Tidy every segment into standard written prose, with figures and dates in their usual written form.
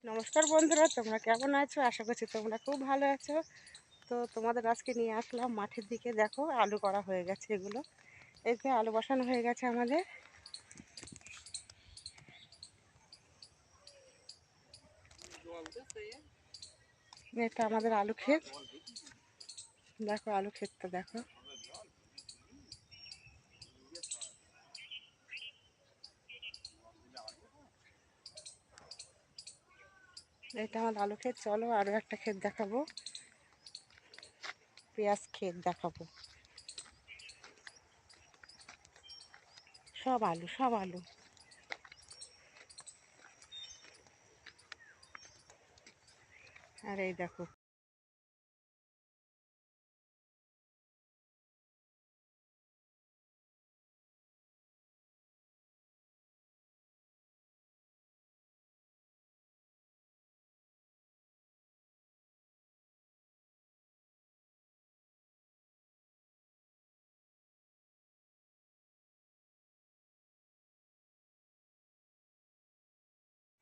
নমস্কার বন্ধুরা, তোমরা কেমন আছো? আশা করছি তোমরা খুব ভালো আছো। তো তোমাদের আজকে নিয়ে আসলাম মাঠের দিকে। দেখো আলু করা হয়ে গেছে, এগুলো এই যে আলু বসানো হয়ে গেছে আমাদের। এটা আমাদের আলু ক্ষেত। দেখো আলু ক্ষেতটা দেখো। এটা আমার আলু ক্ষেত। চলো আরও একটা ক্ষেত দেখাবো, পেঁয়াজ ক্ষেত দেখাবো। সব আলু, সব আলু। আর এই দেখো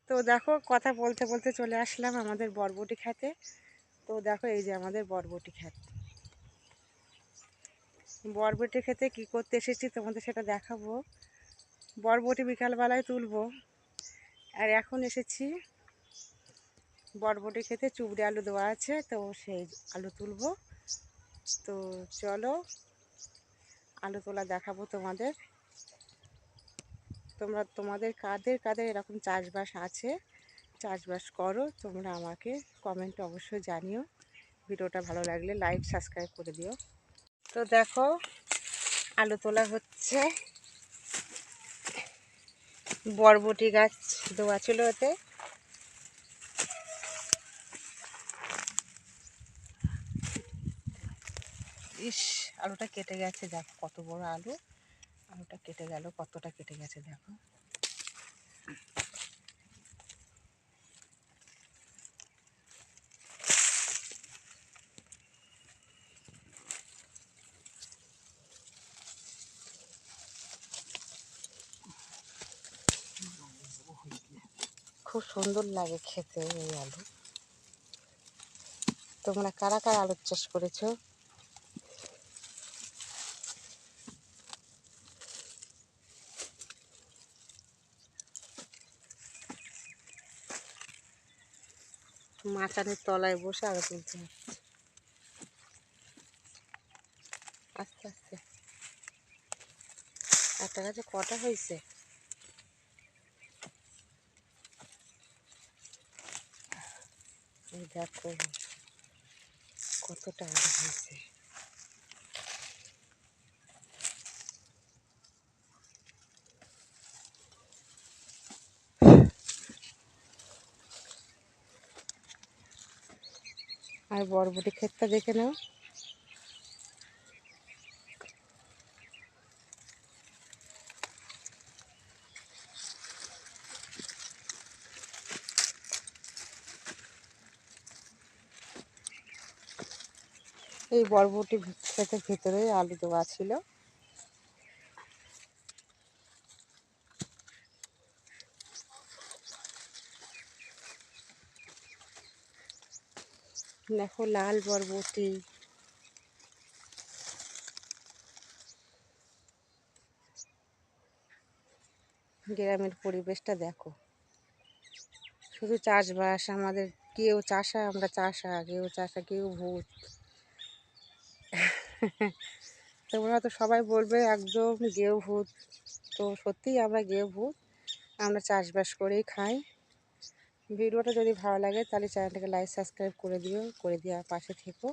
তো দেখো কথা বলতে বলতে চলে আসলাম আমাদের বরবটি খেতে। তো দেখো এই যে আমাদের বরবটি ক্ষেত। বরবটি খেতে কি করতে এসেছি তোমাদের সেটা দেখাবো। বরবটি বিকালবেলায় তুলবো, আর এখন এসেছি বরবটি খেতে। চুবড়ি আলু দেওয়া আছে, তো সেই আলু তুলবো। তো চলো আলু তোলা দেখাবো তোমাদের। তোমাদের কাদের কাদের এরকম চাষবাস আছে, চাষবাস করো, তোমরা আমাকে কমেন্টে অবশ্যই জানিও। ভিডিওটা ভালো লাগলে লাইক সাবস্ক্রাইব করে দিও। তো দেখো আলু তোলা হচ্ছে। বরবটি গাছ দেওয়া ছিল এতে। ইস, আলুটা কেটে গেছে, দেখো কত বড় আলু। আলুটা কেটে গেল, কতটা কেটে গেছে দেখো। খুব সুন্দর লাগে খেতে এই আলু। তোমরা কারা কারা আলুর চাষ করেছো? মাচানের তলায় বসে আলু তুলছে আস্তে আস্তে। একটা গাছে কটা হয়েছে? এই দেখো কতটা আলু হয়েছে। আর বরবটি ক্ষেতটা দেখে নাও। এই বরবটি ক্ষেতের ভিতরে আলু দেওয়া ছিল। দেখো লাল বরবটি। গ্রামের পরিবেশটা দেখো, শুধু চাষবাস। আমাদের কেউ চাষা, আমরা চাষা, কেউ চাষা, কেউ ভূত। তোমরা তো সবাই বলবে একদম গেও ভূত। তো সত্যিই আমরা গেও ভূত। আমরা চাষবাস করেই খাই। ভিডিওটা যদি ভালো লাগে তাহলে চ্যানেলটাকে লাইক সাবস্ক্রাইব করে দিও, করে দেওয়ার পাশে থেকো।